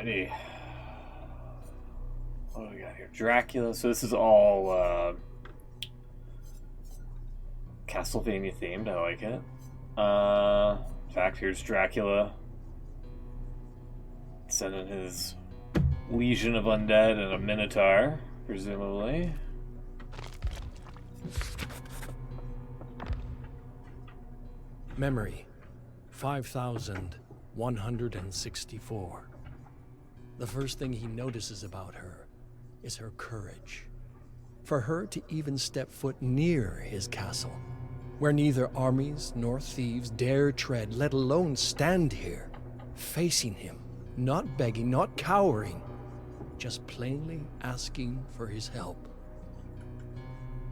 Alrighty. What do we got here? Dracula. So this is all Castlevania themed. I like it. In fact, here's Dracula sending his legion of undead and a minotaur, presumably. Memory, 5,164. The first thing he notices about her is her courage. For her to even step foot near his castle, where neither armies nor thieves dare tread, let alone stand here, facing him, not begging, not cowering, just plainly asking for his help.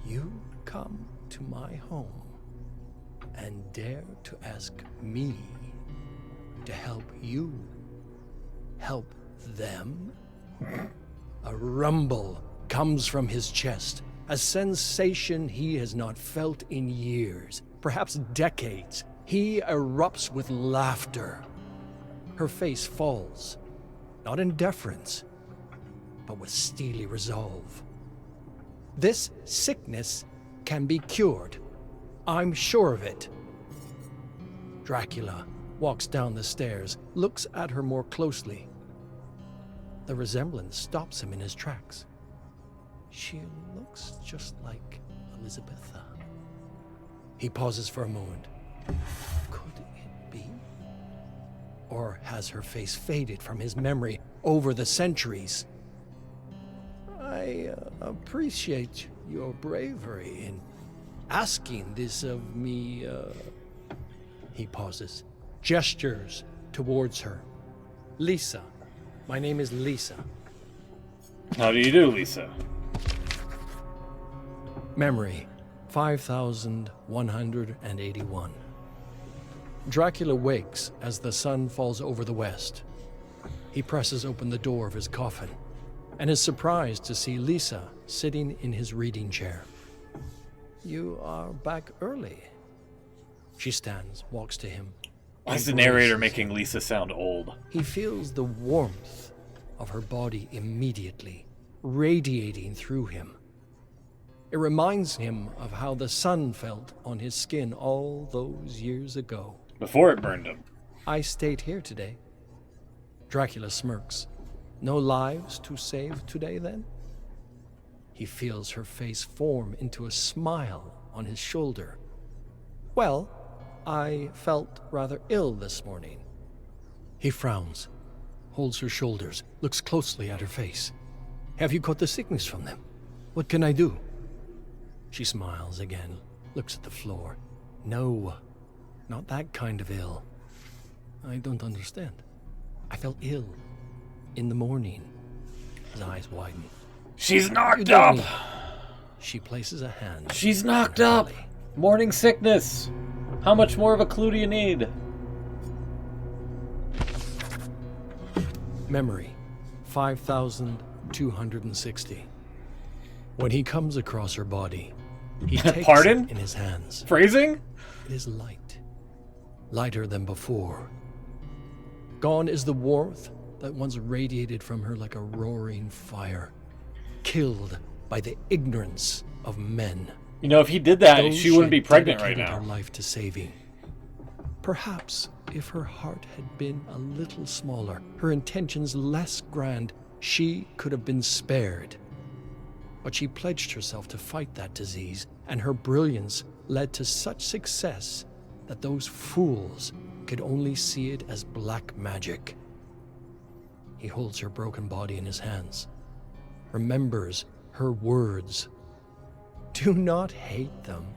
You come to my home and dare to ask me to help you help them? A rumble comes from his chest, a sensation he has not felt in years, perhaps decades. He erupts with laughter. Her face falls, not in deference, but with steely resolve. This sickness can be cured. I'm sure of it. Dracula walks down the stairs, looks at her more closely. The resemblance stops him in his tracks. She looks just like Elizabetha. He pauses for a moment. Could it be? Or has her face faded from his memory over the centuries? I appreciate your bravery in asking this of me. He pauses, gestures towards her. Lisa. My name is Lisa. How do you do, Lisa? Memory, 5,181. Dracula wakes as the sun falls over the west. He presses open the door of his coffin and is surprised to see Lisa sitting in his reading chair. You are back early. She stands, walks to him. Why is the narrator making Lisa sound old? He feels the warmth of her body immediately, radiating through him. It reminds him of how the sun felt on his skin all those years ago. Before it burned him. I stayed here today. Dracula smirks. No lives to save today, then? He feels her face form into a smile on his shoulder. Well, I felt rather ill this morning. He frowns, holds her shoulders, looks closely at her face. Have you caught the sickness from them? What can I do? She smiles again, looks at the floor. No, not that kind of ill. I don't understand. I felt ill in the morning. His eyes widen. She's knocked up! She places a hand. She's knocked up! Morning sickness! How much more of a clue do you need? Memory, 5,260. When he comes across her body, he takes Pardon? it in his hands. Phrasing? It is light, lighter than before. Gone is the warmth that once radiated from her like a roaring fire, killed by the ignorance of men. You know, if he did that, Those she wouldn't be had pregnant right dedicated now. her life to saving. Perhaps if her heart had been a little smaller, her intentions less grand, she could have been spared. But she pledged herself to fight that disease, and her brilliance led to such success that those fools could only see it as black magic. He holds her broken body in his hands, remembers her words. Do not hate them.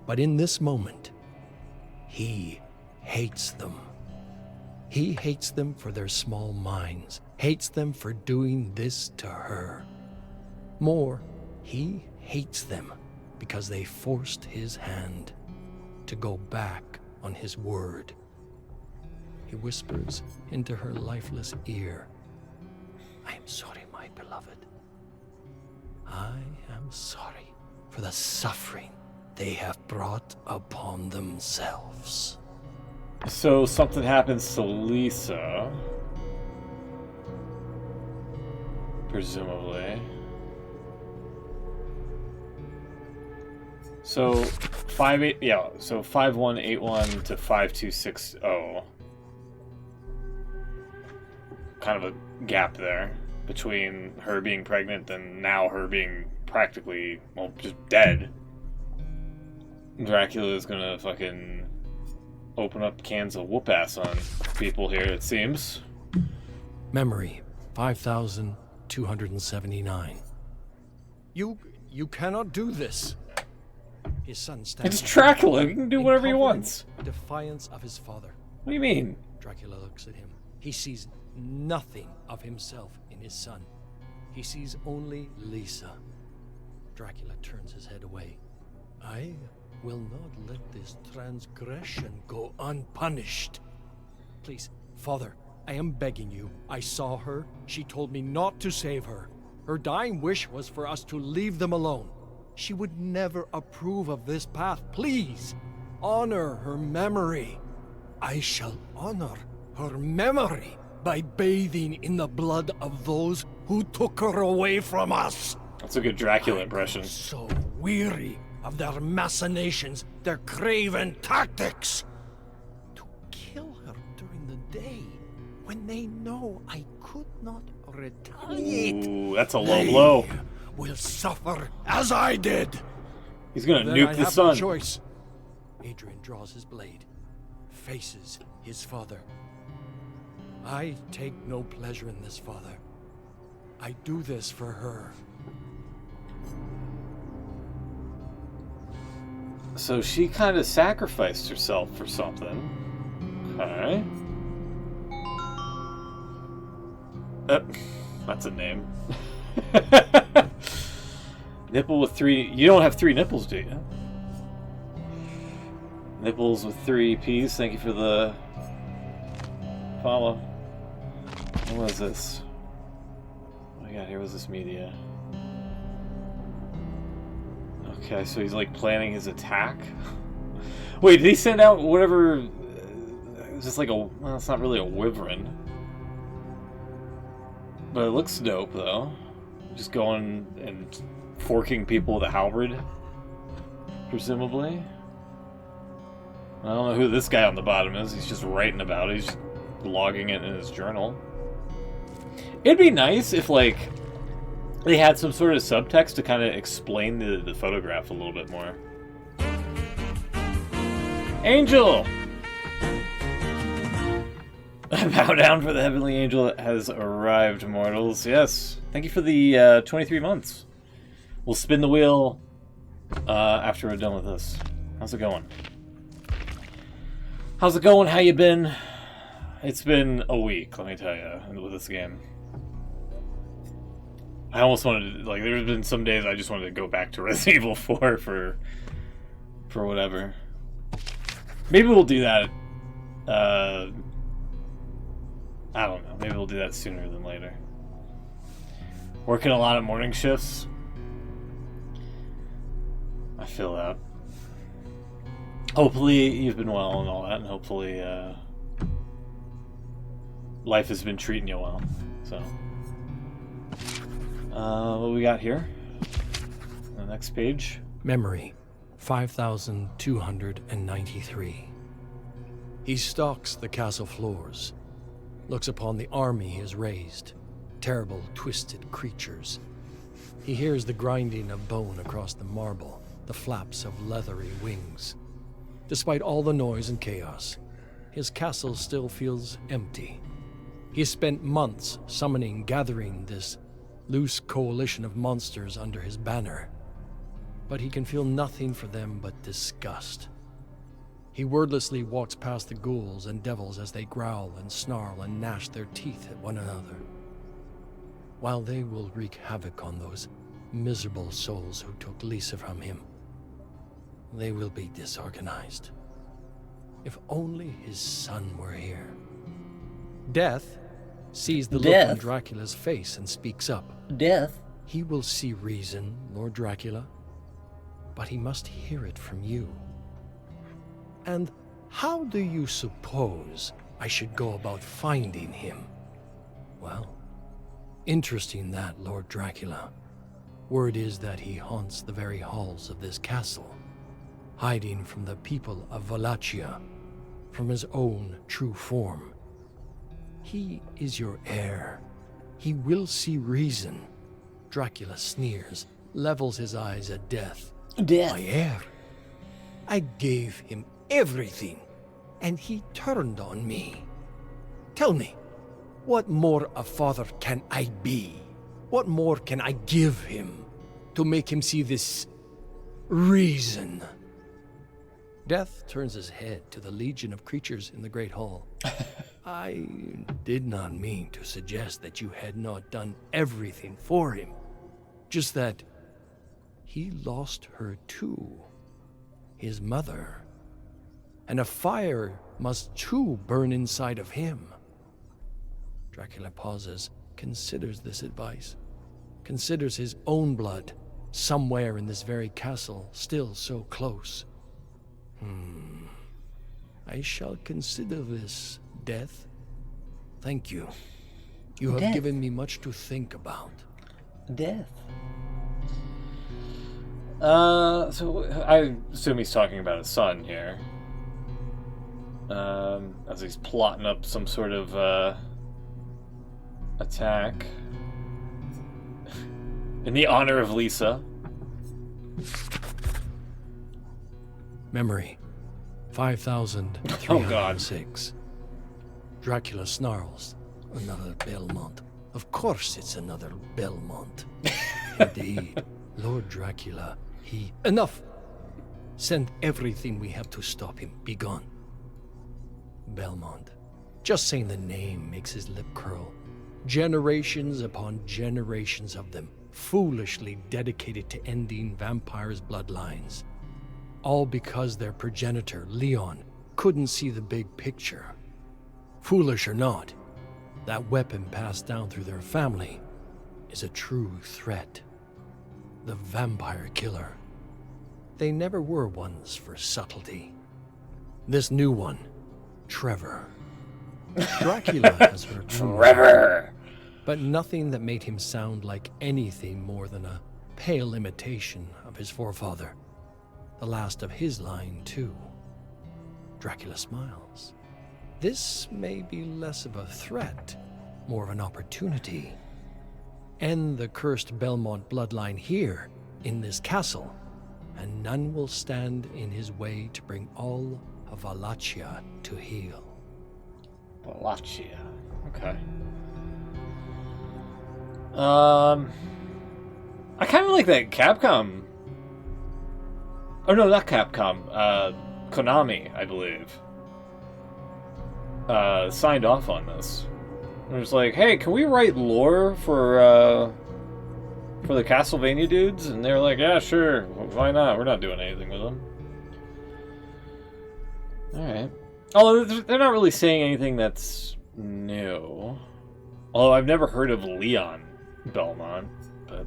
But in this moment, he hates them. He hates them for their small minds, hates them for doing this to her. More, he hates them because they forced his hand to go back on his word. He whispers into her lifeless ear, I am sorry, my beloved. I am sorry for the suffering they have brought upon themselves. So something happens to Lisa. presumably. So 5181 to 5260. Kind of a gap there between her being pregnant and now her being practically, well, just dead. Dracula is gonna fucking open up cans of whoop ass on people here, it seems. Memory, 5,279. You cannot do this. His son stands. It's Dracula. He can do whatever he in wants. confident defiance of his father. What do you mean? Dracula looks at him. He sees nothing of himself in his son. He sees only Lisa. Dracula turns his head away. I will not let this transgression go unpunished. Please, Father, I am begging you. I saw her. She told me not to save her. Her dying wish was for us to leave them alone. She would never approve of this path. Please, honor her memory. I shall honor her memory by bathing in the blood of those who took her away from us. That's a good Dracula impression. I'm so weary of their machinations, their craven tactics. To kill her during the day, when they know I could not retaliate. Ooh, that's a low blow. Will suffer as I did. He's gonna Then nuke I the have sun. no choice. Adrian draws his blade, faces his father. I take no pleasure in this, Father. I do this for her. So she kind of sacrificed herself for something. Okay. That's a name. Nipple with 3... You don't have 3 nipples, do you? Nipples with 3 P's. Thank you for the follow. What was this? Oh my god, here was this media. Okay, so he's like planning his attack. Wait, did he send out whatever? It's just like a. Well, it's not really a wyvern, but it looks dope though. Just going and forking people with a halberd, presumably. I don't know who this guy on the bottom is. He's just writing about it. He's just logging it in his journal. It'd be nice if, like, they had some sort of subtext to kind of explain the photograph a little bit more. Angel! Bow down for the heavenly angel that has arrived, mortals. Yes. Thank you for the 23 months. We'll spin the wheel after we're done with this. How's it going? How's it going? How you been? It's been a week, let me tell you, with this game. I almost wanted to, like, there's been some days I just wanted to go back to Resident Evil 4 for whatever. Maybe we'll do that, I don't know, maybe we'll do that sooner than later. Working a lot of morning shifts. I feel that. Hopefully you've been well and all that, and hopefully life has been treating you well. So, what we got here? The next page. Memory, 5,293. He stalks the castle floors, looks upon the army he has raised, terrible, twisted creatures. He hears the grinding of bone across the marble, the flaps of leathery wings. Despite all the noise and chaos, his castle still feels empty. He has spent months summoning, gathering this loose coalition of monsters under his banner, but he can feel nothing for them but disgust. He wordlessly walks past the ghouls and devils as they growl and snarl and gnash their teeth at one another, while they will wreak havoc on those miserable souls who took Lisa from him. They will be disorganized. If only his son were here. Death sees the look on Dracula's face and speaks up. Death? He will see reason, Lord Dracula, but he must hear it from you. And how do you suppose I should go about finding him? Well, Interesting that, Lord Dracula. Word is that he haunts the very halls of this castle, hiding from the people of Wallachia, from his own true form. He is your heir. He will see reason. Dracula sneers, levels his eyes at death. Death. My heir. I gave him everything, and he turned on me. Tell me, what more a father can I be? What more can I give him to make him see this reason? Death turns his head to the legion of creatures in the Great Hall. I did not mean to suggest that you had not done everything for him. Just that he lost her too. His mother. And a fire must too burn inside of him. Dracula pauses, considers this advice, considers his own blood somewhere in this very castle, still so close. I shall consider this, Death. Thank you. You have given me much to think about. Death. So I assume he's talking about his son here. As he's plotting up some sort of, attack. In the honor of Lisa. Memory. 5,306. Dracula snarls. Another Belmont. Of course it's another Belmont. Indeed. Lord Dracula, he... Enough! Send everything we have to stop him. Be gone. Belmont. Just saying the name makes his lip curl. Generations upon generations of them, foolishly dedicated to ending vampires' bloodlines. All because their progenitor, Leon, couldn't see the big picture. Foolish or not, that weapon passed down through their family is a true threat. The vampire killer. They never were ones for subtlety. This new one, Trevor. Dracula has heard Trevor! But nothing that made him sound like anything more than a pale imitation of his forefather. The last of his line, too. Dracula smiles. This may be less of a threat, more of an opportunity. End the cursed Belmont bloodline here, in this castle, and none will stand in his way to bring all of Wallachia to heel. Wallachia. Okay. I kind of like that Capcom. Oh no, not Capcom. Konami, I believe. Signed off on this. It was like, hey, can we write lore for the Castlevania dudes? And they're like, yeah, sure. Why not? We're not doing anything with them. Alright. Although they're not really saying anything that's new. Although I've never heard of Leon Belmont, but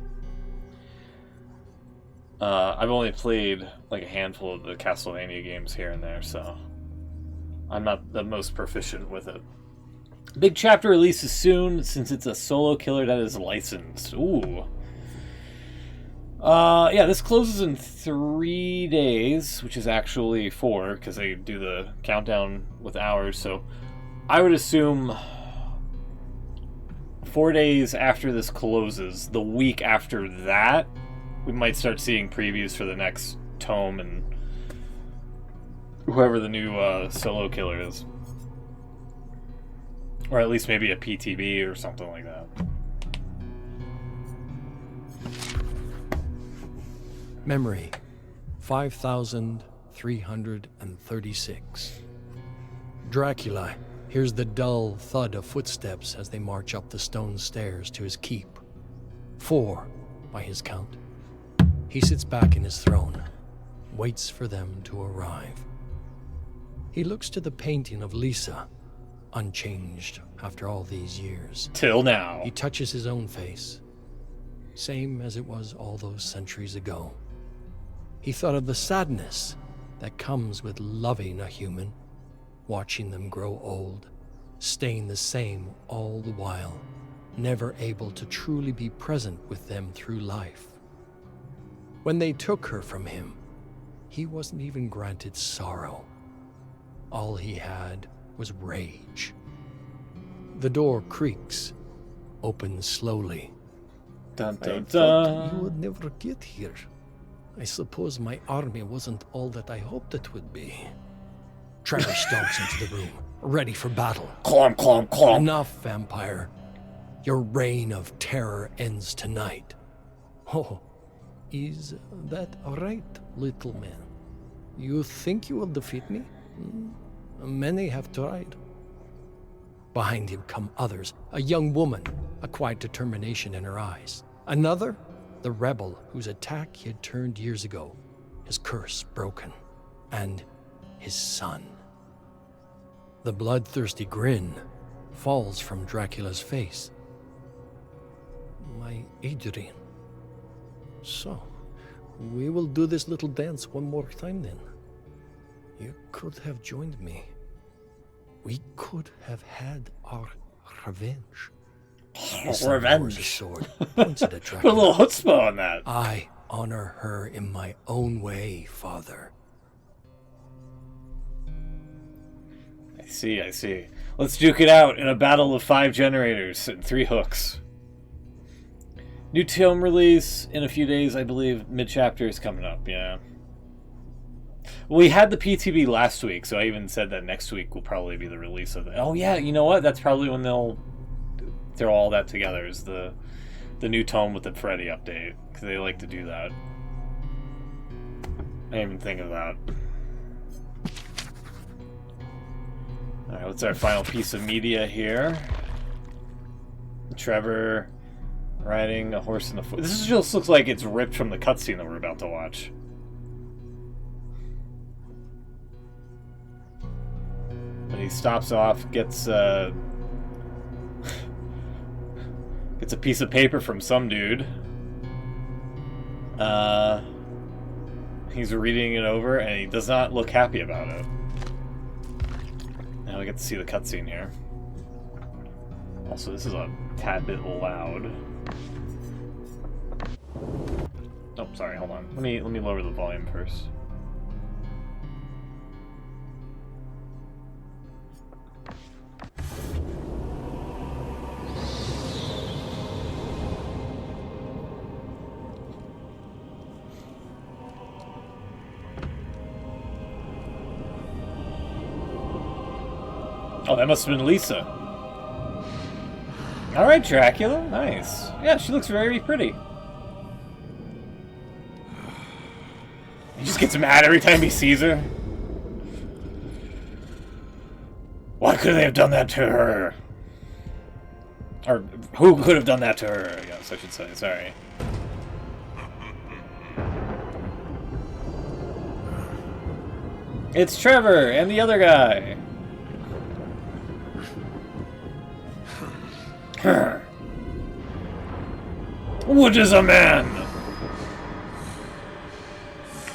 I've only played like a handful of the Castlevania games here and there, so I'm not the most proficient with it. Big chapter releases soon, since it's a solo killer that is licensed. Ooh. Yeah, this closes in 3 days, which is actually 4, because they do the countdown with hours, so I would assume 4 days after this closes, the week after that, we might start seeing previews for the next Tome and whoever the new solo killer is. Or at least maybe a PTB or something like that. Memory, 5,336. Dracula hears the dull thud of footsteps as they march up the stone stairs to his keep. 4, by his count. He sits back in his throne, waits for them to arrive. He looks to the painting of Lisa, unchanged after all these years. Till now. He touches his own face, same as it was all those centuries ago. He thought of the sadness that comes with loving a human, watching them grow old, staying the same all the while, never able to truly be present with them through life. When they took her from him, he wasn't even granted sorrow. All he had was rage. The door creaks, opens slowly. Dun, dun, I dun. thought you would never get here. I suppose my army wasn't all that I hoped it would be. Trevor stomps into the room, ready for battle. Clomp, clomp, clomp. Enough, vampire. Your reign of terror ends tonight. Oh, is that all right, little man? You think you will defeat me? Many have tried. Behind him come others, a young woman, a quiet determination in her eyes. Another, the rebel whose attack he had turned years ago, his curse broken, and his son. The bloodthirsty grin falls from Dracula's face. My Adrian. So, we will do this little dance one more time then. You could have joined me. We could have had our revenge. His son lowers his sword, points it at Put a Dracula. little chutzpah on that. I honor her in my own way, Father. I see, I see. Let's duke it out in a battle of 5 generators and 3 hooks. New Tome release in a few days, I believe. Mid-chapter is coming up, yeah. We had the PTB last week, so I even said that next week will probably be the release of it. Oh yeah, you know what? That's probably when they'll throw all that together, is the new Tome with the Freddy update, because they like to do that. I didn't even think of that. Alright, what's our final piece of media here? Trevor riding a horse in the foot. This just looks like it's ripped from the cutscene that we're about to watch. But he stops off, gets gets a piece of paper from some dude. He's reading it over, and he does not look happy about it. Now we get to see the cutscene here. Also, this is a tad bit loud. Oh, sorry. Hold on. Let me lower the volume first. Oh, that must have been Lisa. Alright, Dracula. Nice. Yeah, she looks very pretty. He just gets mad every time he sees her. Why could they have done that to her? Or, who could have done that to her, I guess I should say. Sorry. It's Trevor and the other guy. What is a man?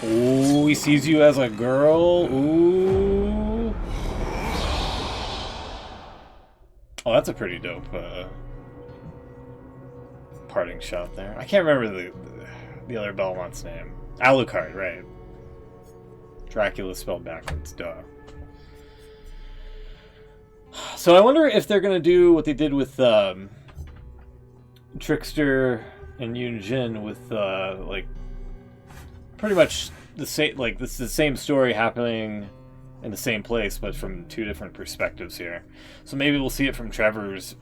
Ooh, he sees you as a girl. Ooh. Oh, that's a pretty dope parting shot there. I can't remember the other Belmont's name. Alucard, right? Dracula spelled backwards, duh. So I wonder if they're gonna do what they did with Trickster and Yoon Jin with like pretty much the same. Like this is the same story happening in the same place, but from 2 different perspectives here. So maybe we'll see it from Trevor's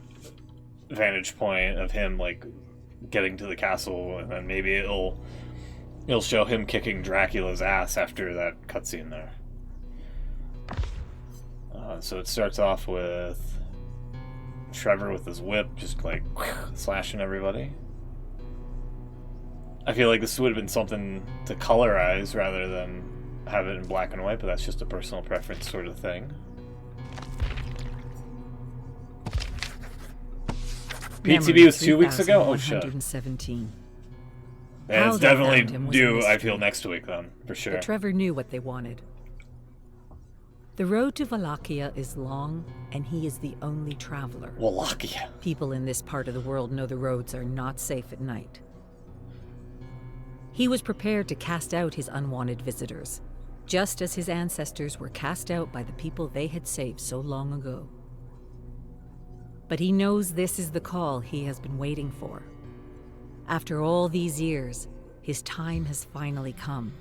vantage point of him like getting to the castle, and then maybe it'll show him kicking Dracula's ass after that cutscene there. So it starts off with Trevor with his whip, just like slashing everybody. I feel like this would have been something to colorize rather than have it in black and white, but that's just a personal preference sort of thing. PTB was 2 weeks ago? Oh shit. And it's definitely due, I feel, next week then, for sure. But Trevor knew what they wanted. The road to Wallachia is long, and he is the only traveler. Wallachia. People in this part of the world know the roads are not safe at night. He was prepared to cast out his unwanted visitors, just as his ancestors were cast out by the people they had saved so long ago. But he knows this is the call he has been waiting for. After all these years, his time has finally come.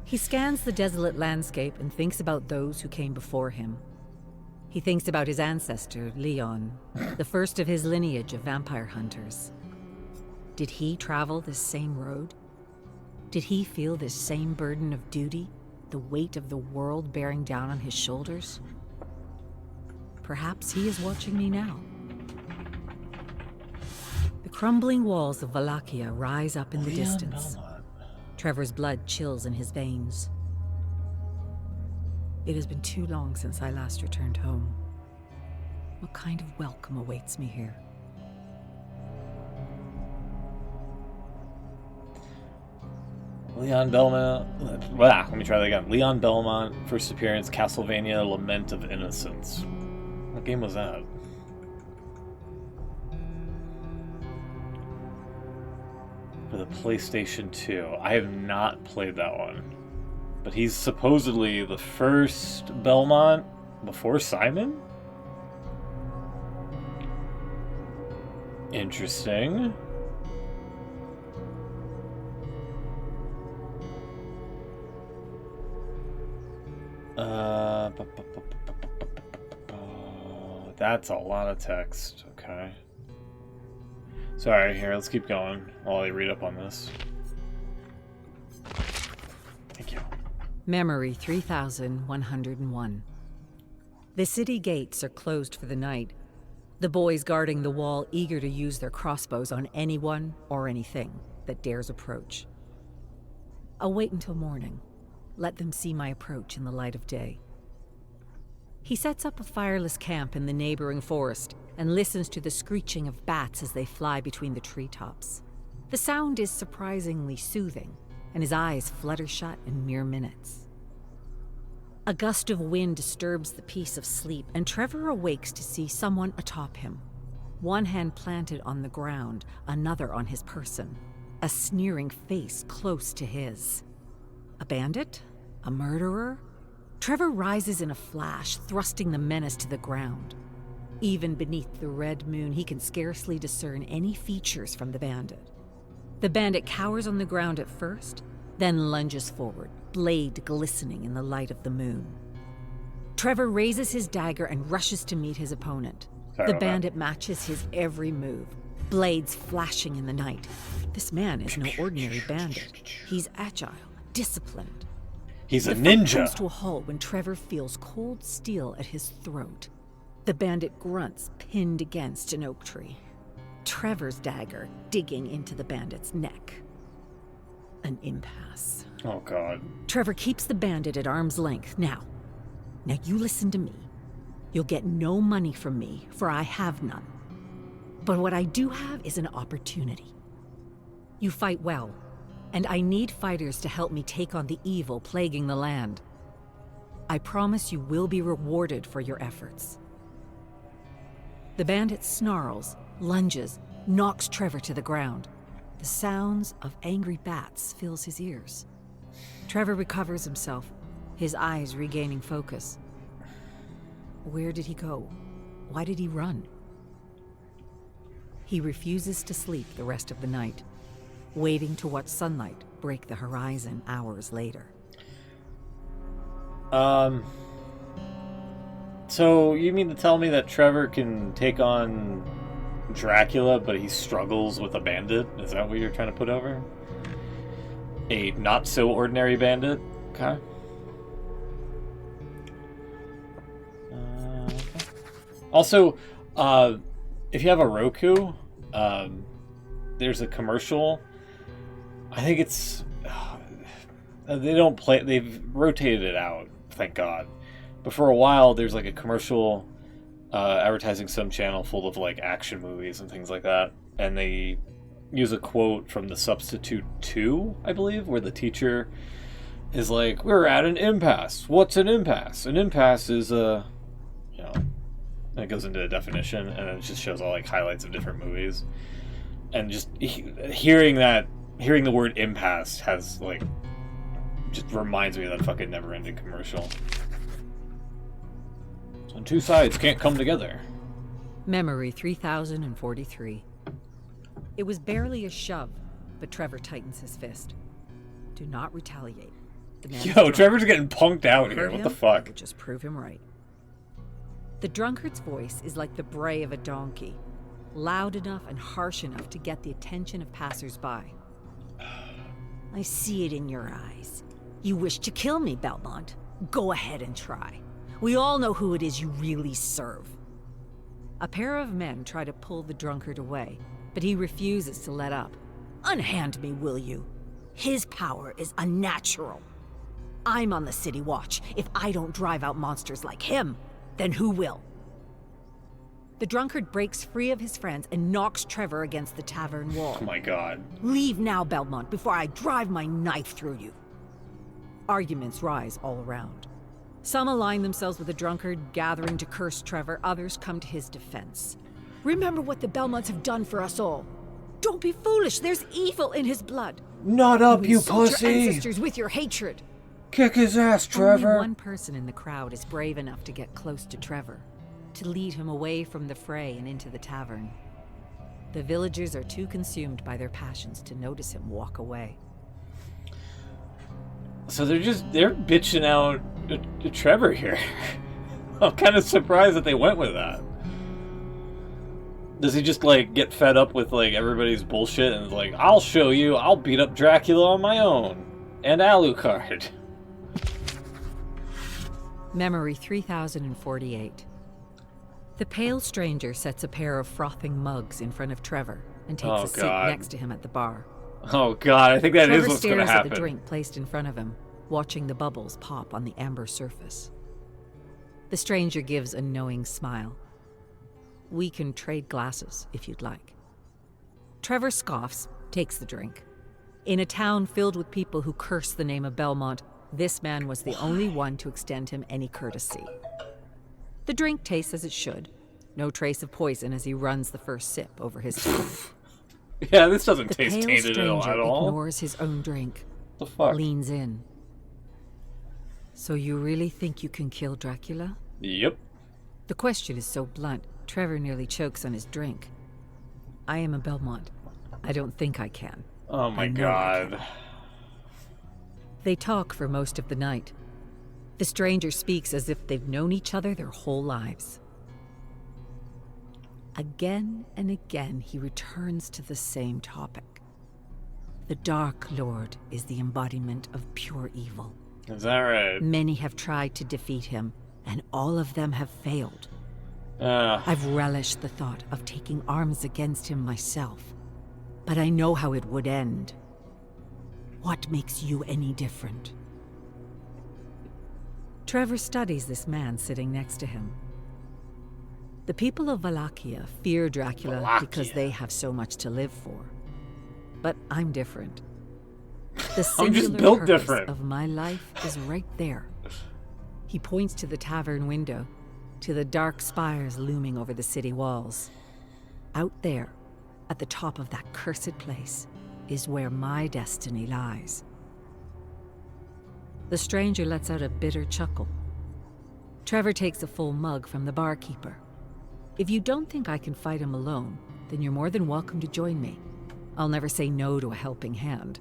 He scans the desolate landscape and thinks about those who came before him. He thinks about his ancestor, Leon, the first of his lineage of vampire hunters. Did he travel this same road? Did he feel this same burden of duty, the weight of the world bearing down on his shoulders? Perhaps he is watching me now. The crumbling walls of Wallachia rise up in the distance. Trevor's blood chills in his veins. It has been too long since I last returned home. What kind of welcome awaits me here? Leon Belmont. Let me try that again. Leon Belmont, first appearance, Castlevania Lament of Innocence. What game was that? For the PlayStation 2. I have not played that one. But he's supposedly the first Belmont before Simon? Interesting. That's a lot of text. Okay. Sorry, here, let's keep going while I read up on this. Thank you. Memory 3101. The city gates are closed for the night. The boys guarding the wall eager to use their crossbows on anyone or anything that dares approach. I'll wait until morning. Let them see my approach in the light of day. He sets up a fireless camp in the neighboring forest and listens to the screeching of bats as they fly between the treetops. The sound is surprisingly soothing, and his eyes flutter shut in mere minutes. A gust of wind disturbs the peace of sleep, and Trevor awakes to see someone atop him. One hand planted on the ground, another on his person, a sneering face close to his. A bandit? A murderer? Trevor rises in a flash, thrusting the menace to the ground. Even beneath the red moon, he can scarcely discern any features from the bandit. The bandit cowers on the ground at first, then lunges forward, blade glistening in the light of the moon. Trevor raises his dagger and rushes to meet his opponent. The bandit matches his every move, blades flashing in the night. This man is no ordinary bandit. He's agile, disciplined. He's a The ninja. fight comes to a halt when Trevor feels cold steel at his throat. The bandit grunts, pinned against an oak tree. Trevor's dagger digging into the bandit's neck. An impasse. Oh, God. Trevor keeps the bandit at arm's length. Now you listen to me. You'll get no money from me, for I have none. But what I do have is an opportunity. You fight well, and I need fighters to help me take on the evil plaguing the land. I promise you will be rewarded for your efforts. The bandit snarls, lunges, knocks Trevor to the ground. The sounds of angry bats fills his ears. Trevor recovers himself, his eyes regaining focus. Where did he go? Why did he run? He refuses to sleep the rest of the night, waiting to watch sunlight break the horizon hours later. So you mean to tell me that Trevor can take on Dracula, but he struggles with a bandit? Is that what you're trying to put over? A not-so-ordinary bandit? Okay. Also, if you have a Roku, there's a commercial. I think it's... they don't play... They've rotated it out, thank God. But for a while, there's like a commercial advertising some channel full of like action movies and things like that. And they use a quote from The Substitute 2, I believe, where the teacher is like, we're at an impasse. What's an impasse? An impasse is a, you know, it goes into a definition, and it just shows all like highlights of different movies. And just hearing the word impasse has like, just reminds me of that fucking never-ending commercial. So two sides can't come together. Memory 3043. It was barely a shove, but Trevor tightens his fist. Do not retaliate. The man is Yo, drunk. Trevor's getting punked out here. Hurt What him, the fuck? we'll just prove him right. The drunkard's voice is like the bray of a donkey, loud enough and harsh enough to get the attention of passers-by. I see it in your eyes. You wish to kill me, Belmont. Go ahead and try. We all know who it is you really serve. A pair of men try to pull the drunkard away, but he refuses to let up. Unhand me, will you? His power is unnatural. I'm on the city watch. If I don't drive out monsters like him, then who will? The drunkard breaks free of his friends and knocks Trevor against the tavern wall. Oh my god. Leave now, Belmont, before I drive my knife through you. Arguments rise all around. Some align themselves with the drunkard, gathering to curse Trevor. Others come to his defense. Remember what the Belmonts have done for us all. Don't be foolish. There's evil in his blood. Not up, you Insult pussy! your ancestors with your hatred. Kick his ass, Trevor! Only one person in the crowd is brave enough to get close to Trevor, to lead him away from the fray and into the tavern. The villagers are too consumed by their passions to notice him walk away. So they're bitching out Trevor here. I'm kind of surprised that they went with that. Does he just like get fed up with like everybody's bullshit and is like, I'll show you, I'll beat up Dracula on my own. And Alucard. Memory 3048. The pale stranger sets a pair of frothing mugs in front of Trevor and takes a seat next to him at the bar. Oh god, I think that Trevor is what's gonna stares happen. at the drink placed in front of him, watching the bubbles pop on the amber surface. The stranger gives a knowing smile. We can trade glasses, if you'd like. Trevor scoffs, takes the drink. In a town filled with people who curse the name of Belmont, this man was the only one to extend him any courtesy. The drink tastes as it should. No trace of poison as he runs the first sip over his tongue. Yeah, this doesn't The taste pale tainted at stranger all. ignores his own drink, What the fuck? leans in. So you really think you can kill Dracula? Yep. The question is so blunt, Trevor nearly chokes on his drink. I am a Belmont. I don't think I can. Oh my I know I god. can. They talk for most of the night. The stranger speaks as if they've known each other their whole lives. Again and again, he returns to the same topic. The Dark Lord is the embodiment of pure evil. Is that right? Many have tried to defeat him, and all of them have failed. Uh, I've relished the thought of taking arms against him myself, but I know how it would end. What makes you any different? Trevor studies this man sitting next to him. The people of Wallachia fear Dracula because they have so much to live for. But I'm different. The I'm just singular built purpose different. of my life is right there. He points to the tavern window, to the dark spires looming over the city walls. Out there, at the top of that cursed place, is where my destiny lies. The stranger lets out a bitter chuckle. Trevor takes a full mug from the barkeeper. If you don't think I can fight him alone, then you're more than welcome to join me. I'll never say no to a helping hand.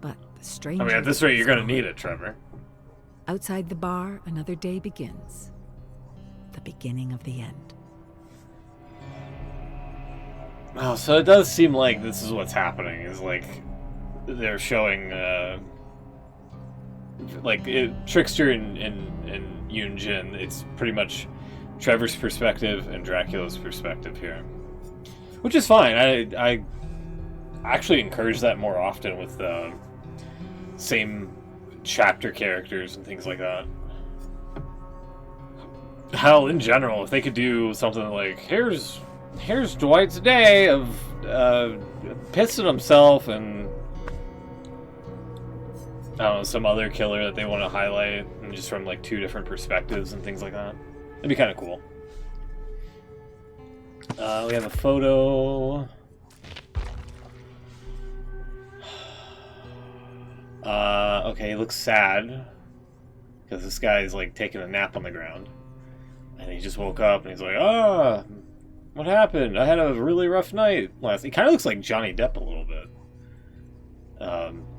But the stranger... I mean, at this rate, you're gonna is need gone. it, Trevor. Outside the bar, another day begins. The beginning of the end. Oh, so it does seem like this is what's happening. Is like they're showing, Trickster and Yoon Jin. It's pretty much Trevor's perspective and Dracula's perspective here, which is fine. I actually encourage that more often with the same chapter characters and things like that. Hell, in general, if they could do something like here's Dwight's day of pissing himself and don't know, some other killer that they want to highlight, and just from like 2 different perspectives and things like that. It'd be kind of cool. We have a photo. Okay, he looks sad because this guy's like taking a nap on the ground, and he just woke up and he's like, "Ah, what happened? I had a really rough night last." He kind of looks like Johnny Depp a little bit,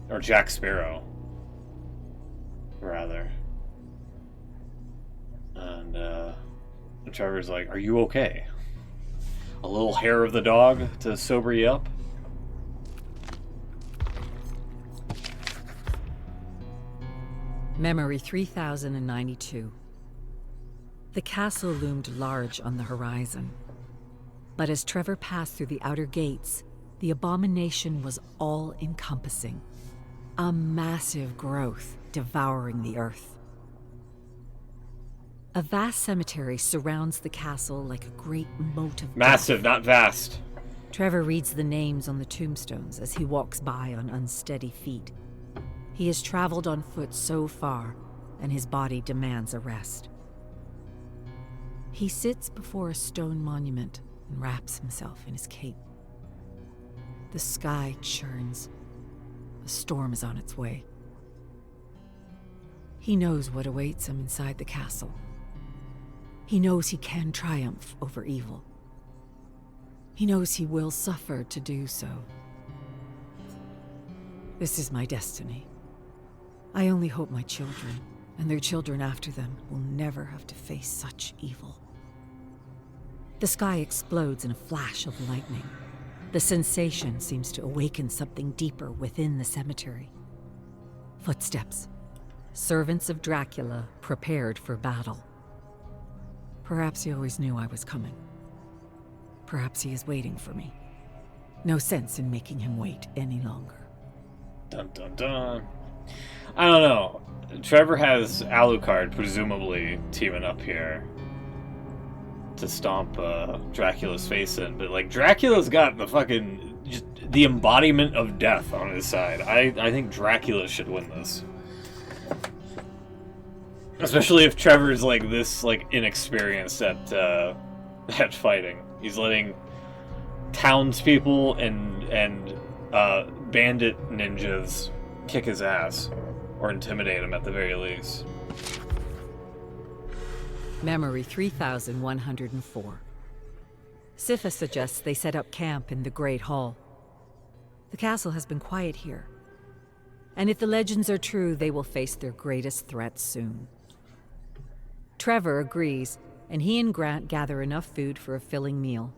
or Jack Sparrow, rather. And Trevor's like, "Are you okay? A little hair of the dog to sober you up?" Memory 3092. The castle loomed large on the horizon. But as Trevor passed through the outer gates, the abomination was all-encompassing. A massive growth devouring the earth. A vast cemetery surrounds the castle like a great moat of Massive, death. not vast. Trevor reads the names on the tombstones as he walks by on unsteady feet. He has traveled on foot so far, and his body demands a rest. He sits before a stone monument and wraps himself in his cape. The sky churns. A storm is on its way. He knows what awaits him inside the castle. He knows he can triumph over evil. He knows he will suffer to do so. This is my destiny. I only hope my children, and their children after them, will never have to face such evil. The sky explodes in a flash of lightning. The sensation seems to awaken something deeper within the cemetery. Footsteps. Servants of Dracula prepared for battle. Perhaps he always knew I was coming. Perhaps he is waiting for me. No sense in making him wait any longer. Dun dun dun. I don't know. Trevor has Alucard presumably teaming up here to stomp Dracula's face in, but like Dracula's got the fucking just the embodiment of death on his side. I think Dracula should win this, especially if Trevor's like this like inexperienced at fighting. He's letting townspeople and bandit ninjas kick his ass. Or intimidate him at the very least. Memory 3104. Sifa suggests they set up camp in the Great Hall. The castle has been quiet here. And if the legends are true, they will face their greatest threat soon. Trevor agrees, and he and Grant gather enough food for a filling meal.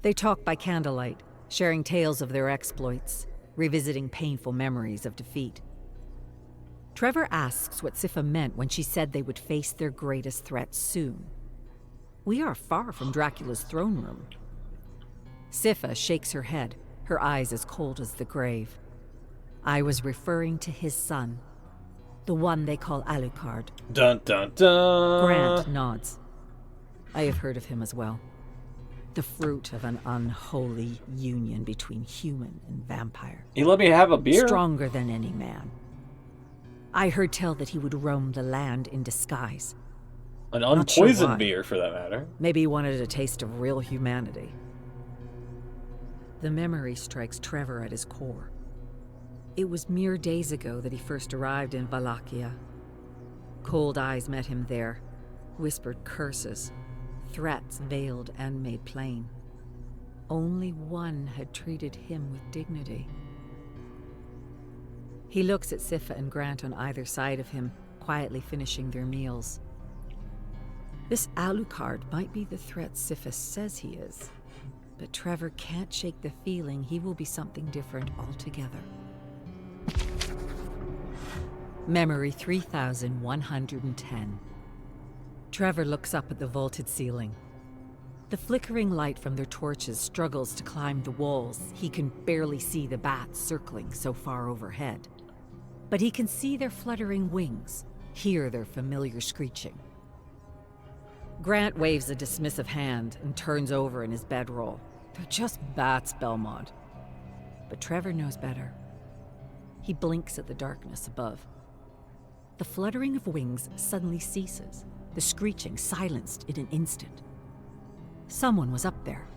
They talk by candlelight, sharing tales of their exploits, revisiting painful memories of defeat. Trevor asks what Sifa meant when she said they would face their greatest threat soon. We are far from Dracula's throne room. Sifa shakes her head, her eyes as cold as the grave. I was referring to his son, the one they call Alucard. Dun dun dun! Grant nods. I have heard of him as well. The fruit of an unholy union between human and vampire. You let me have a beer? Stronger than any man. I heard tell that he would roam the land in disguise. An Not sure unpoisoned why. beer, for that matter. Maybe he wanted a taste of real humanity. The memory strikes Trevor at his core. It was mere days ago that he first arrived in Wallachia. Cold eyes met him there, whispered curses, threats veiled and made plain. Only one had treated him with dignity. He looks at Sifa and Grant on either side of him, quietly finishing their meals. This Alucard might be the threat Sifa says he is, but Trevor can't shake the feeling he will be something different altogether. Memory 3110. Trevor looks up at the vaulted ceiling. The flickering light from their torches struggles to climb the walls. He can barely see the bats circling so far overhead. But he can see their fluttering wings, hear their familiar screeching. Grant waves a dismissive hand and turns over in his bedroll. They're just bats, Belmont. But Trevor knows better. He blinks at the darkness above. The fluttering of wings suddenly ceases, the screeching silenced in an instant. Someone was up there,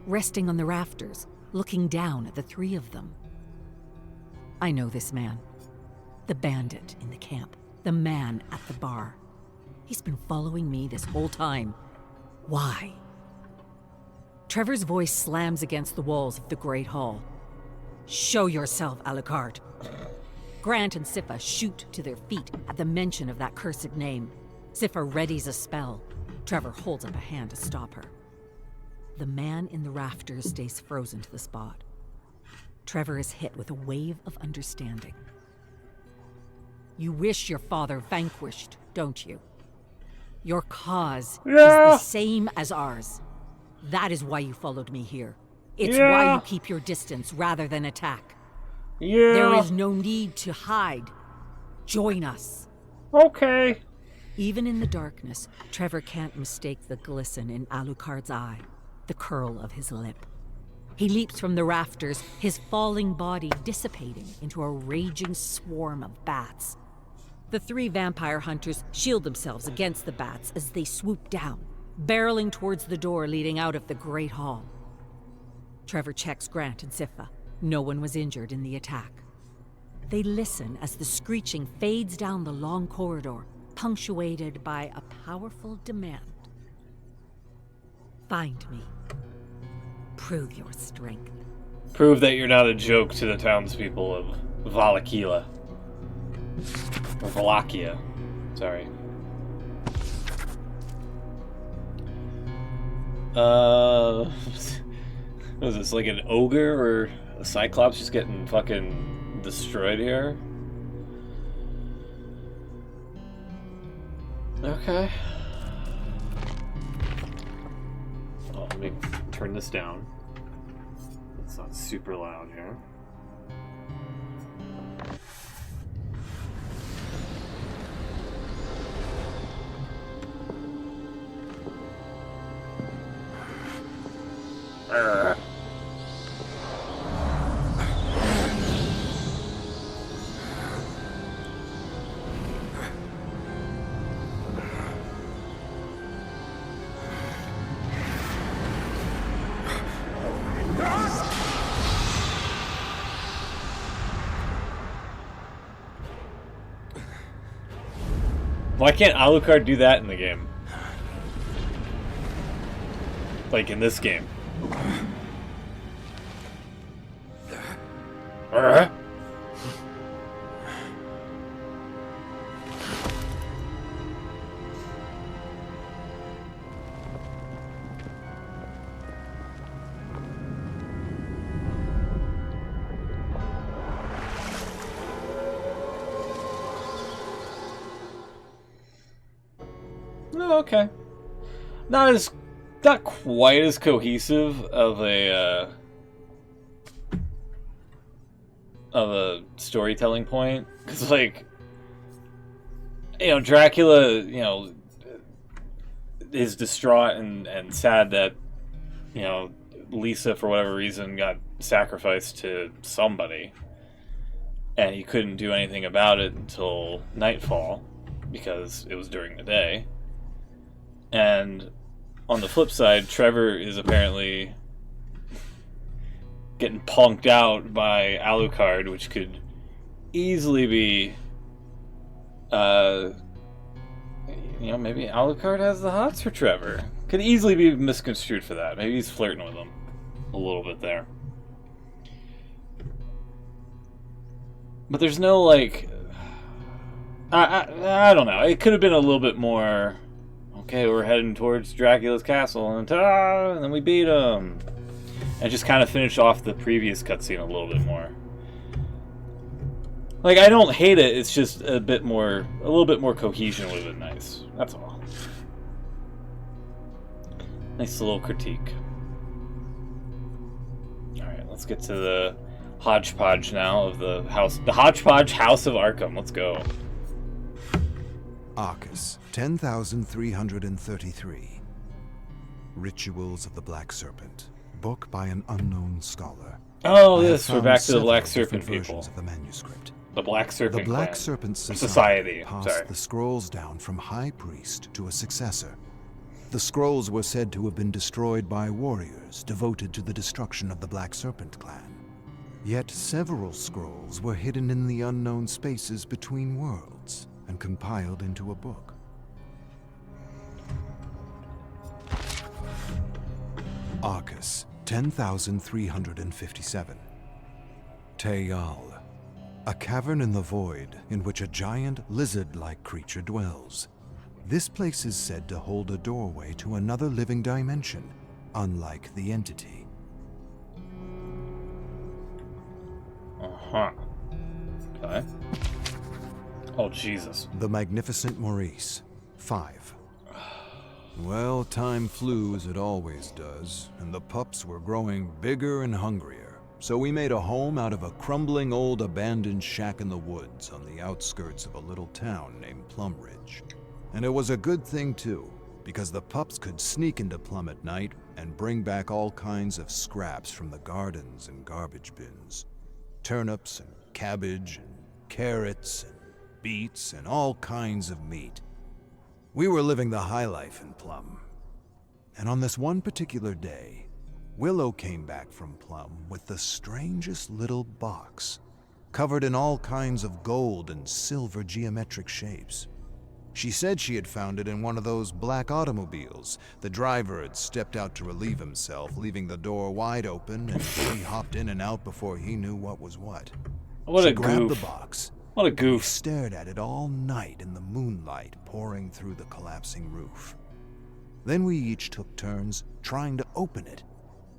resting on the rafters, looking down at the three of them. I know this man. The bandit in the camp. The man at the bar. He's been following me this whole time. Why? Trevor's voice slams against the walls of the Great Hall. Show yourself, Alucard. Grant and Siffa shoot to their feet at the mention of that cursed name. Siffa readies a spell. Trevor holds up a hand to stop her. The man in the rafters stays frozen to the spot. Trevor is hit with a wave of understanding. You wish your father vanquished, don't you? Your cause is the same as ours. That is why you followed me here. It's why you keep your distance rather than attack. There is no need to hide. Join us. Okay. Even in the darkness, Trevor can't mistake the glisten in Alucard's eye, the curl of his lip. He leaps from the rafters, his falling body dissipating into a raging swarm of bats. The three vampire hunters shield themselves against the bats as they swoop down, barreling towards the door leading out of the Great Hall. Trevor checks Grant and Siffa. No one was injured in the attack. They listen as the screeching fades down the long corridor, punctuated by a powerful demand. Find me. Prove your strength. Prove that you're not a joke to the townspeople of Valakila. Or Valakia. Sorry. What is this, like an ogre or a cyclops just getting fucking destroyed here? Okay. Oh, let me turn this down. It's not super loud here. Why can't Alucard do that in the game? Like in this game. Oh, okay. Not quite as cohesive of a storytelling point, because like, you know, Dracula, you know, is distraught and sad that, you know, Lisa for whatever reason got sacrificed to somebody, and he couldn't do anything about it until nightfall because it was during the day. And on the flip side, Trevor is apparently getting punked out by Alucard, which could easily be, you know, maybe Alucard has the hots for Trevor. Could easily be misconstrued for that. Maybe he's flirting with him a little bit there. But there's no, like, I don't know. It could have been a little bit more, okay, we're heading towards Dracula's castle, and ta-da, and then we beat him. And just kind of finish off the previous cutscene a little bit more. Like, I don't hate it, it's just a little bit more cohesion would have been nice. That's all. Nice little critique. Alright, let's get to the hodgepodge now of the hodgepodge house of Arkham. Let's go. Arcus, 10,333. Rituals of the Black Serpent. Book by an unknown scholar. Oh, I have this. We're found back to the several Black Serpent different people. versions of the manuscript. The Black Serpent The Black Clan. Serpent Society. passed Sorry. the scrolls down from High Priest to a successor. The scrolls were said to have been destroyed by warriors devoted to the destruction of the Black Serpent Clan. Yet several scrolls were hidden in the unknown spaces between worlds and compiled into a book. Arcus, 10,357. Teyal, a cavern in the void in which a giant lizard-like creature dwells. This place is said to hold a doorway to another living dimension, unlike the entity. Uh-huh. Okay. Oh, Jesus. The Magnificent Maurice, 5. Well, time flew as it always does, and the pups were growing bigger and hungrier. So we made a home out of a crumbling old abandoned shack in the woods on the outskirts of a little town named Plum Ridge. And it was a good thing too, because the pups could sneak into Plum at night and bring back all kinds of scraps from the gardens and garbage bins. Turnips and cabbage and carrots and beets and all kinds of meat. We were living the high life in Plum. And on this one particular day, Willow came back from Plum with the strangest little box, covered in all kinds of gold and silver geometric shapes. She said she had found it in one of those black automobiles. The driver had stepped out to relieve himself, leaving the door wide open, and he hopped in and out before he knew what was what. What She a grabbed goof. the box. What a We goof. stared at it all night in the moonlight pouring through the collapsing roof. Then we each took turns trying to open it.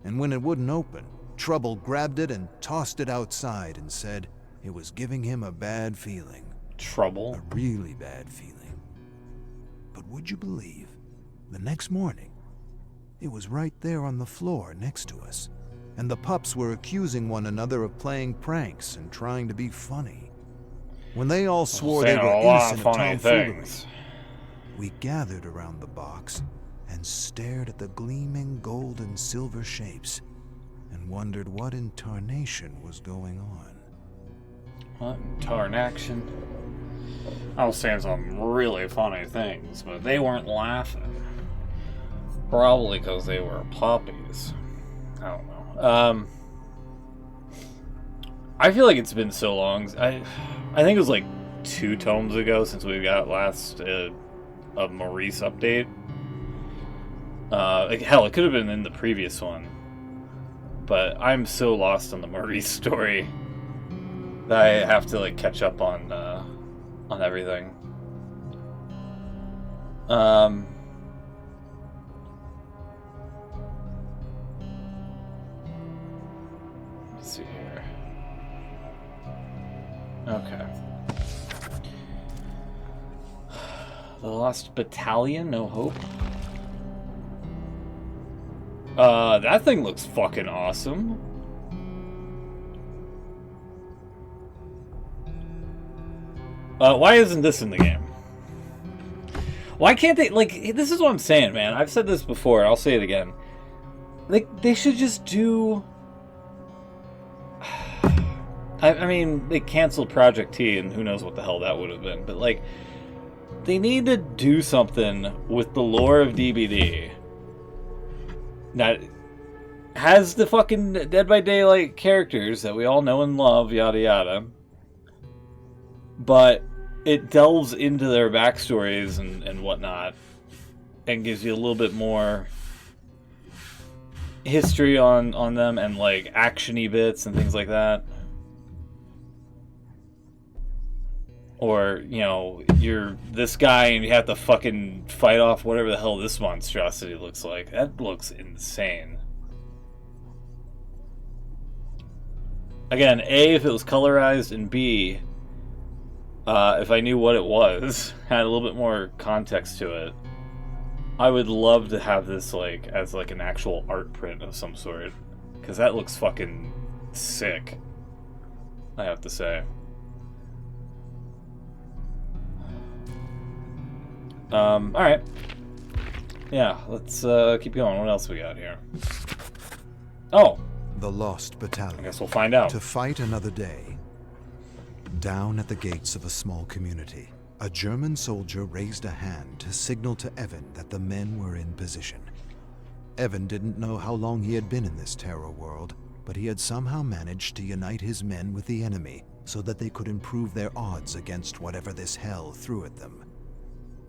And when it wouldn't open, Trouble grabbed it and tossed it outside and said it was giving him a bad feeling. Trouble? A really bad feeling. But would you believe, the next morning, it was right there on the floor next to us, and the pups were accusing one another of playing pranks and trying to be funny. When they all swore they Saying were a lot innocent of of funny tomfoolery, things. we gathered around the box and stared at the gleaming gold and silver shapes and wondered what in tarnation was going on. What in tarnation? I was saying some really funny things, but they weren't laughing. Probably because they were puppies. I don't know. I feel like it's been so long. I think it was like 2 tomes ago since we got last a Maurice update. Like, hell, it could have been in the previous one. But I'm so lost on the Maurice story that I have to like catch up on everything. Let's see here. Okay. The Lost Battalion, No Hope. That thing looks fucking awesome. Why isn't this in the game? Why can't they, like, this is what I'm saying, man. I've said this before, I'll say it again. Like, they should just do... I mean, they canceled Project T, and who knows what the hell that would have been, but, like, they need to do something with the lore of DBD that has the fucking Dead by Daylight characters that we all know and love, yada yada, but it delves into their backstories and whatnot and gives you a little bit more history on them and like action-y bits and things like that. Or, you know, you're this guy and you have to fucking fight off whatever the hell this monstrosity looks like. That looks insane. Again, A, if it was colorized, and B, if I knew what it was, had a little bit more context to it, I would love to have this like as like an actual art print of some sort. Because that looks fucking sick, I have to say. Alright. Yeah, let's keep going. What else we got here? Oh! The Lost I Battalion. guess we'll find out. To fight another day. Down at the gates of a small community, a German soldier raised a hand to signal to Evan that the men were in position. Evan didn't know how long he had been in this terror world, but he had somehow managed to unite his men with the enemy so that they could improve their odds against whatever this hell threw at them.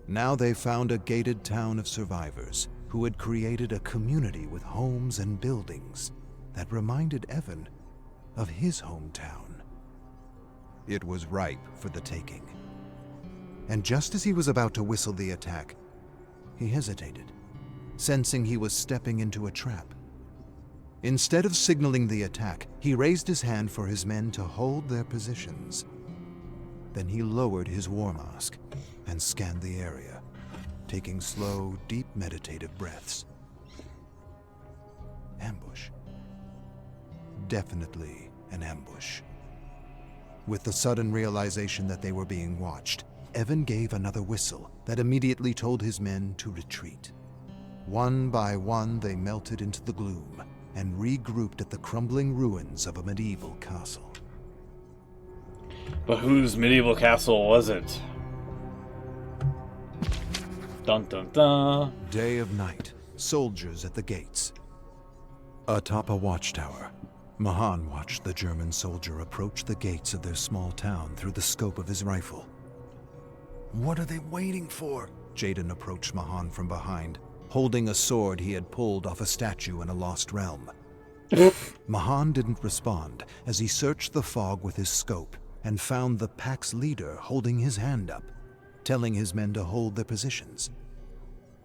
Now they found a gated town of survivors who had created a community with homes and buildings that reminded Evan of his hometown. It was ripe for the taking. And just as he was about to whistle the attack, he hesitated, sensing he was stepping into a trap. Instead of signaling the attack, he raised his hand for his men to hold their positions. Then he lowered his war mask and scanned the area, taking slow, deep meditative breaths. Ambush. Definitely an ambush. With the sudden realization that they were being watched, Evan gave another whistle that immediately told his men to retreat. One by one, they melted into the gloom and regrouped at the crumbling ruins of a medieval castle. But whose medieval castle was it? Dun dun dun. Day of night, soldiers at the gates. Atop a watchtower, Mahan watched the German soldier approach the gates of their small town through the scope of his rifle. What are they waiting for? Jaden approached Mahan from behind, holding a sword he had pulled off a statue in a lost realm. Mahan didn't respond as he searched the fog with his scope and found the pack's leader holding his hand up, telling his men to hold their positions.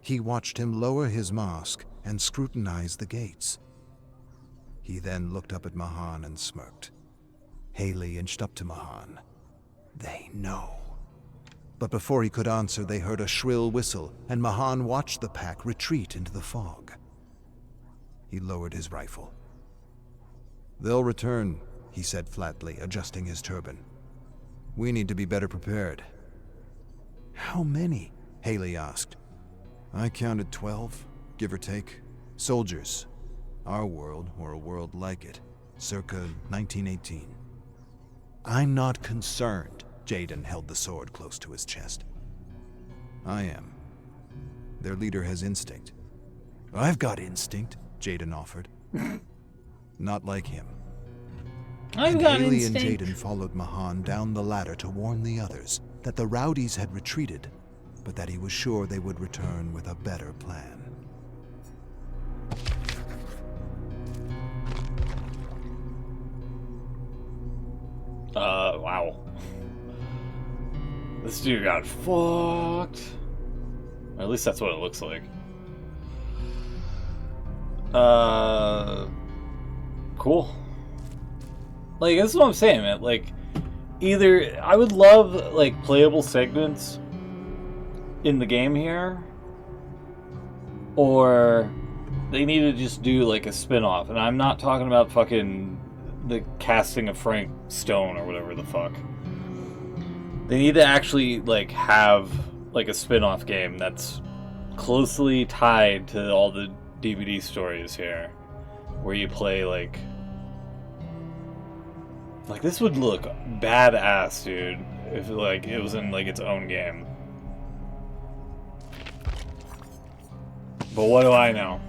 He watched him lower his mask and scrutinize the gates. He then looked up at Mahan and smirked. Haley inched up to Mahan. They know. But before he could answer, they heard a shrill whistle, and Mahan watched the pack retreat into the fog. He lowered his rifle. They'll return, he said flatly, adjusting his turban. We need to be better prepared. How many? Haley asked. I counted 12, give or take. Soldiers. Our world, or a world like it, circa 1918. I'm not concerned. Jaden held the sword close to his chest. I am. Their leader has instinct. I've got instinct, Jaden offered. Not like him. I've got Haley instinct. and Jaden followed Mahan down the ladder to warn the others that the rowdies had retreated, but that he was sure they would return with a better plan. Wow. This dude got fucked. Or at least that's what it looks like. Cool. Like, this is what I'm saying, man. Like, either I would love, like, playable segments in the game here, or they need to just do, like, a spin-off. And I'm not talking about fucking the casting of Frank Stone or whatever the fuck. They need to actually, like, have, like, a spin-off game that's closely tied to all the DBD stories here, where you play, like, this would look badass, dude, if, like, it was in, like, its own game. But what do I know?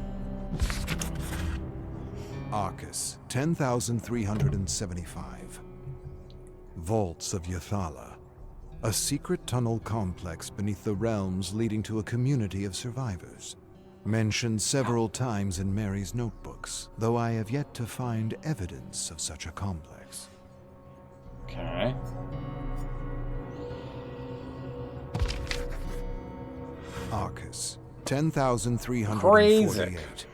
Arcus, 10,375. Vaults of Yathala. A secret tunnel complex beneath the realms leading to a community of survivors. Mentioned several times in Mary's notebooks, though I have yet to find evidence of such a complex. Okay. Arcus, 10,348.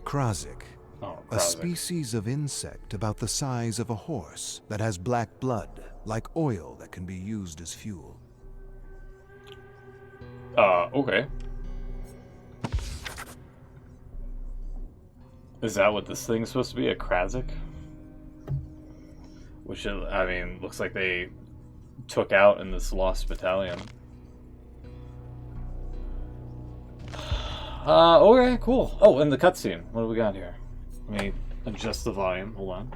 Krazik. Oh, A Krasik. species of insect about the size of a horse that has black blood, like oil that can be used as fuel. Okay. Is that what this thing's supposed to be? A Krazik? Which, I mean, looks like they took out in this Lost Battalion. Okay, cool. Oh, and the cutscene. What do we got here? Let me adjust the volume. Hold on.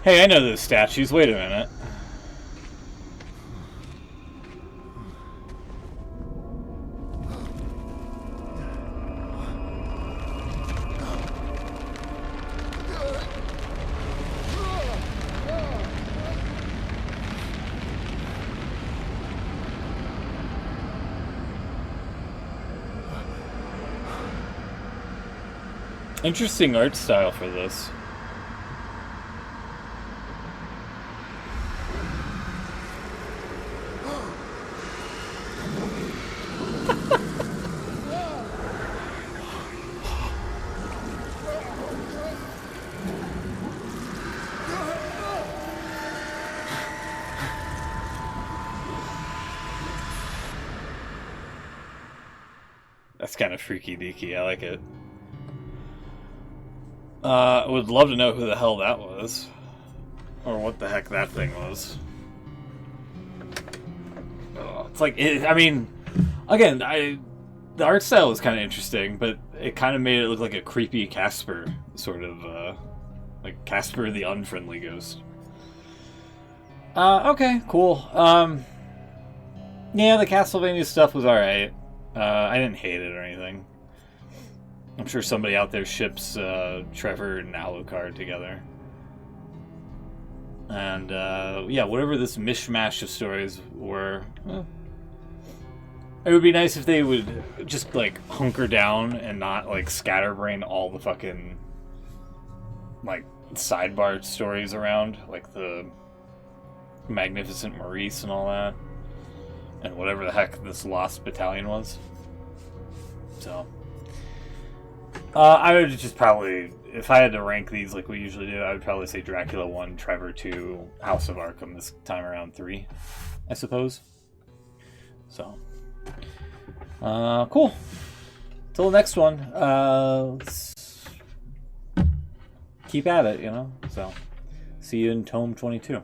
Hey, I know those statues. Wait a minute. Interesting art style for this. That's kind of freaky deaky. I like it. I would love to know who the hell that was. Or what the heck that thing was. Oh, it's like, I mean, again, the art style was kind of interesting, but it kind of made it look like a creepy Casper, sort of, like Casper the Unfriendly Ghost. Okay, cool. Yeah, the Castlevania stuff was alright. I didn't hate it or anything. I'm sure somebody out there ships Trevor and Alucard together. And, yeah, whatever this mishmash of stories were, it would be nice if they would just, like, hunker down and not, like, scatterbrain all the fucking, like, sidebar stories around, like the Magnificent Maurice and all that. And whatever the heck this Lost Battalion was. So, I would just probably, if I had to rank these like we usually do, I would probably say Dracula 1, Trevor 2, House of Arkham this time around 3, I suppose. So, cool. Till the next one, let's keep at it, you know? So, see you in Tome 22.